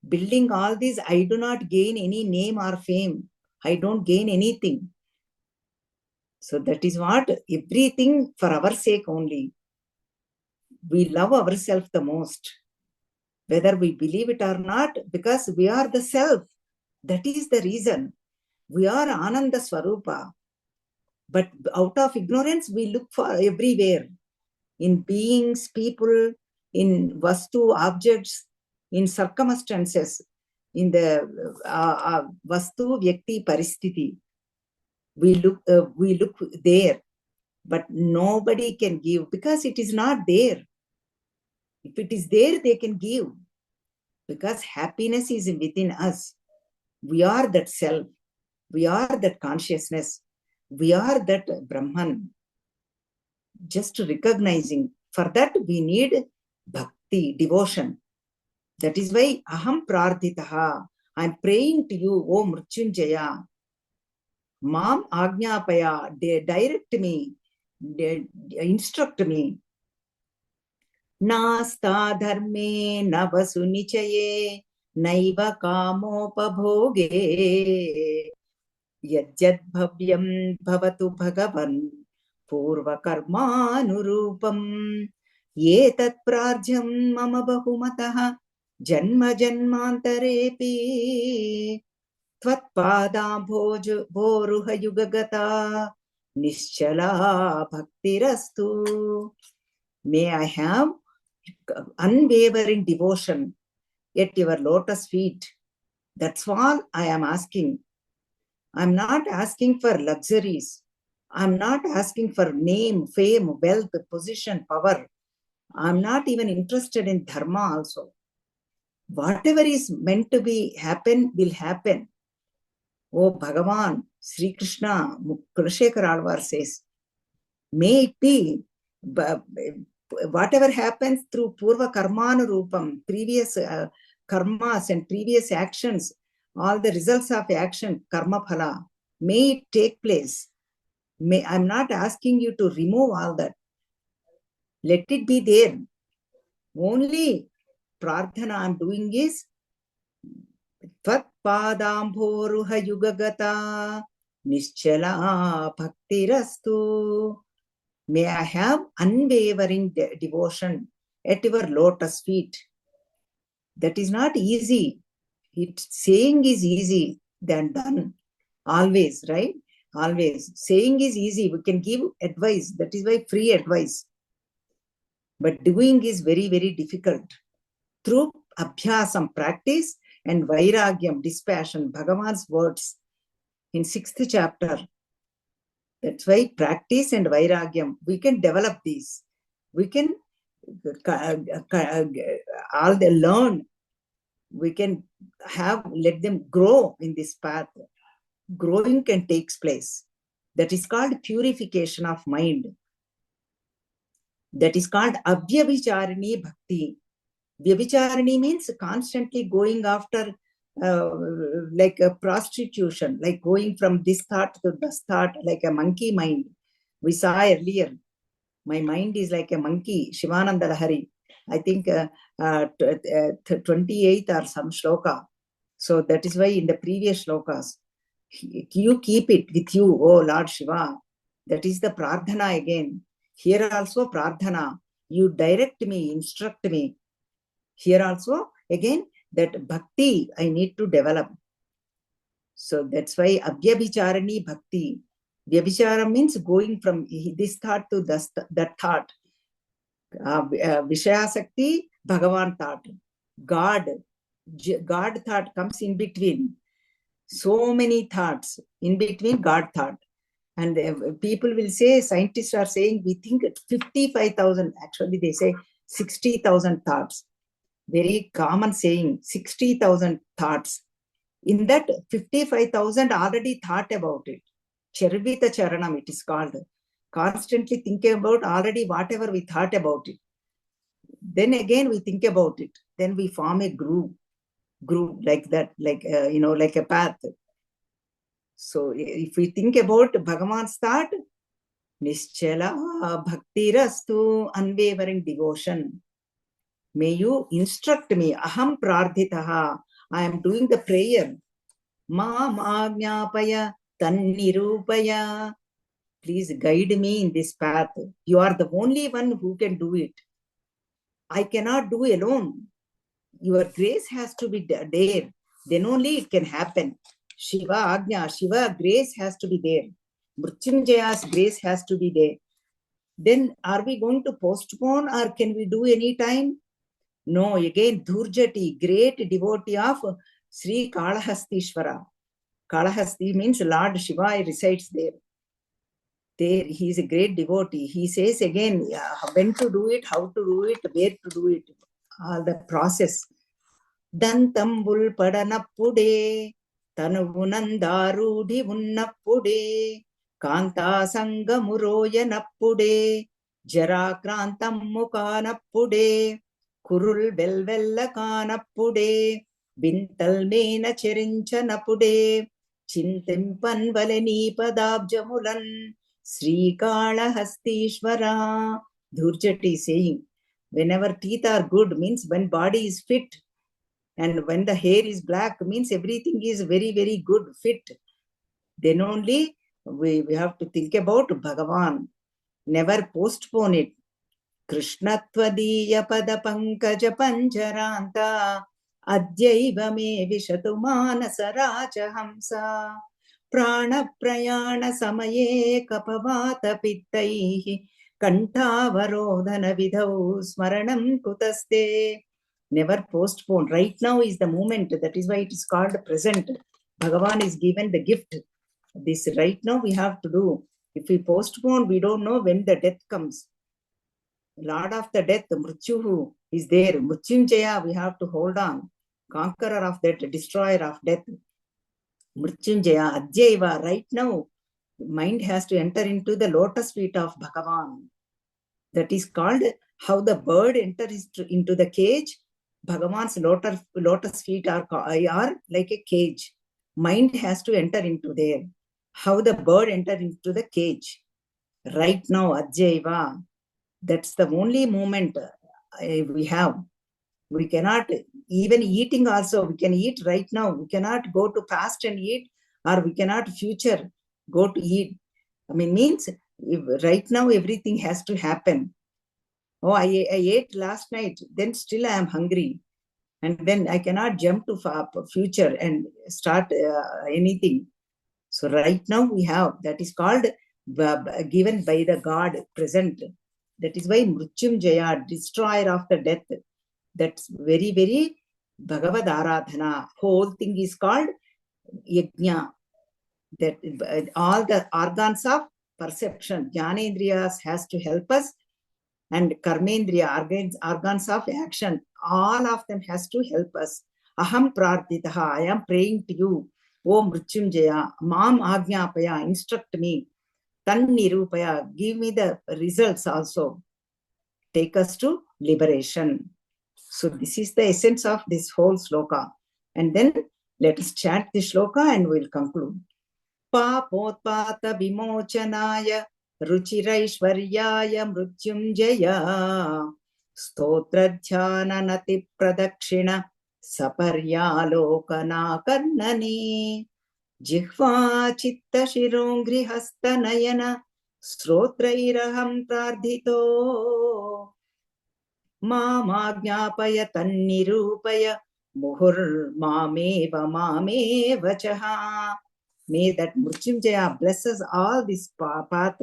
Building all these, I do not gain any name or fame. I don't gain anything. So that is what, everything for our sake only. We love ourselves the most, whether we believe it or not, because we are the self. That is the reason. We are Ananda Swarupa. But out of ignorance, we look for everywhere. In beings, people, in vastu, objects, in circumstances, in the vastu, vyakti, paristiti. We look there, but nobody can give because it is not there. If it is there, they can give, because happiness is within us. We are that self. We are that consciousness. We are that Brahman. Just recognizing. For that, we need bhakti, devotion. That is why aham prardhitaha. I am praying to you, O Mrityunjaya. Mam Ajnapaya, direct me, instruct me. Nasta dharme navasu nichaye naiva kamopabhoge yajjad bhavyam bhavatu bhagavan purva karmanurupam yetat prarjam mama bahumataha janma janmantarepi Tvatpadambhoruha yugagata nischala bhaktirastu. May I have unwavering devotion at your lotus feet. That's all I am asking. I'm not asking for luxuries. I'm not asking for name, fame, wealth, position, power. I'm not even interested in dharma also. Whatever is meant to be happen will happen. Oh Bhagavan, Sri Krishna, Kulashekar Alvar says, may it be, whatever happens through Purva Karmanurupam, previous karmas and previous actions, all the results of action, karma phala, may it take place. I'm not asking you to remove all that. Let it be there. Only prarthana I'm doing is Tvatpadambhoruha yugagata nischala bhaktirastu. May I have unwavering devotion at your lotus feet. That is not easy. Saying is easy than done. Always, right? Always. Saying is easy. We can give advice. That is why free advice. But doing is very, very difficult. Through abhyasam, practice, and vairagyam, dispassion, Bhagavan's words in 6th chapter. That's why practice and vairagyam, we can develop these. We can all they learn. We can let them grow in this path. Growing can take place. That is called purification of mind. That is called avyabhicharini bhakti. Vyabhicharini means constantly going after like a prostitution, like going from this thought to this thought, like a monkey mind. We saw earlier, my mind is like a monkey, Shivananda Lahari. I think 28th or some shloka. So that is why in the previous shlokas, you keep it with you, oh Lord Shiva. That is the prarthana again. Here also prarthana. You direct me, instruct me. Here also, again, that bhakti I need to develop. So that's why Abhyabhicharani Bhakti. Vyabhichara means going from this thought to that thought. Vishayasakti, Bhagavan thought. God thought comes in between. So many thoughts in between God thought. And people will say, scientists are saying, we think 55,000, actually they say 60,000 thoughts. Very common saying, 60,000 thoughts. In that, 55,000 already thought about it. Chervita Charanam, it is called. Constantly thinking about already whatever we thought about it. Then again we think about it. Then we form a groove like that, like, like a path. So if we think about Bhagavan's thought, Nischala Bhaktirastu, unwavering devotion. May you instruct me. Aham prardhitaha. I am doing the prayer. Maam Agnyapaya Tannirupaya. Please guide me in this path. You are the only one who can do it. I cannot do alone. Your grace has to be there. Then only it can happen. Shiva Agnya, Shiva grace has to be there. Mrityunjaya's grace has to be there. Then are we going to postpone or can we do any time? No, again, Dhurjati, great devotee of Sri Kalahastishvara. Kalahasti means Lord Shiva resides there. There, he is a great devotee. He says again, when to do it, how to do it, where to do it, all the process. Dantambul padanappude, tanuvunandarudi unnappude, kanta sangamuroyanappude, jarakrantam mukanappude, kurul velvella kanappude, bintal mena cherinchanapude, chintimpan valeni padabjamulan, Sri Kalahastishvara. Dhurjati saying, whenever teeth are good means when body is fit, and when the hair is black means everything is very, very good, fit. Then only we have to think about Bhagavan. Never postpone it. Krishna tvadiya pada pankaja panjaranta adyaiva me vishatu manasa raja hamsa prana prayana samaye kapavata pittaihi kantavarodhana vidhau smaranam kutaste. Never postpone. Right now is the moment. That is why it is called present. Bhagavan is given the gift. This right now we have to do. If we postpone, we don't know when the death comes. Lord of the death, Mrityuhu, is there. Mrityunjaya, we have to hold on. Conqueror of that, destroyer of death. Mrityunjaya, Adjaiva, right now, mind has to enter into the lotus feet of Bhagavan. That is called how the bird enters into the cage. Bhagavan's lotus feet are like a cage. Mind has to enter into there. How the bird enters into the cage. Right now, Ajjaiva, that's the only moment we have. We cannot, even eating also, we can eat right now. We cannot go to past and eat, or we cannot future go to eat. Means right now everything has to happen. Oh, I ate last night, then still I am hungry. And then I cannot jump to future and start anything. So right now we have, that is called given by the God present. That is why Mrityunjaya, destroyer of the death. That's very, very Bhagavad Aradhana. Whole thing is called Yajna. That all the organs of perception, Jnanendriyas has to help us, and Karmendriya, organs of action, all of them has to help us. Aham prarditaha, I am praying to you. O Mrityunjaya, Mam Agnyapaya, instruct me. Tan Nirupaya, give me the results also. Take us to liberation. So this is the essence of this whole sloka. And then let us chant the sloka and we'll conclude. Papotpata vimochanaya ruchiraishwaryaya mrityunjaya stotradhyananati pradakshina saparyalokana karnani jihva chitta shirongri hastanayana srotrairaham prardhito mamajnapaya tannirupaya Muhur mameva mameva chaha. May that Mrityunjaya bless us all this path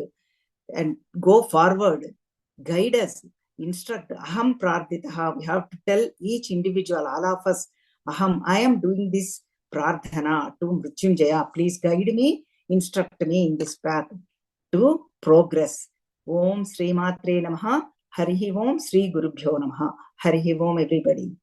and go forward, guide us, instruct. Aham prarditaha. We have to tell each individual, all of us, Aham, I am doing this prardhana to Mrityunjaya. Please guide me, instruct me in this path to progress. Om Sri Matre Namaha. Harihi Om Sri Gurubhyo Namaha. Harihi Om, everybody.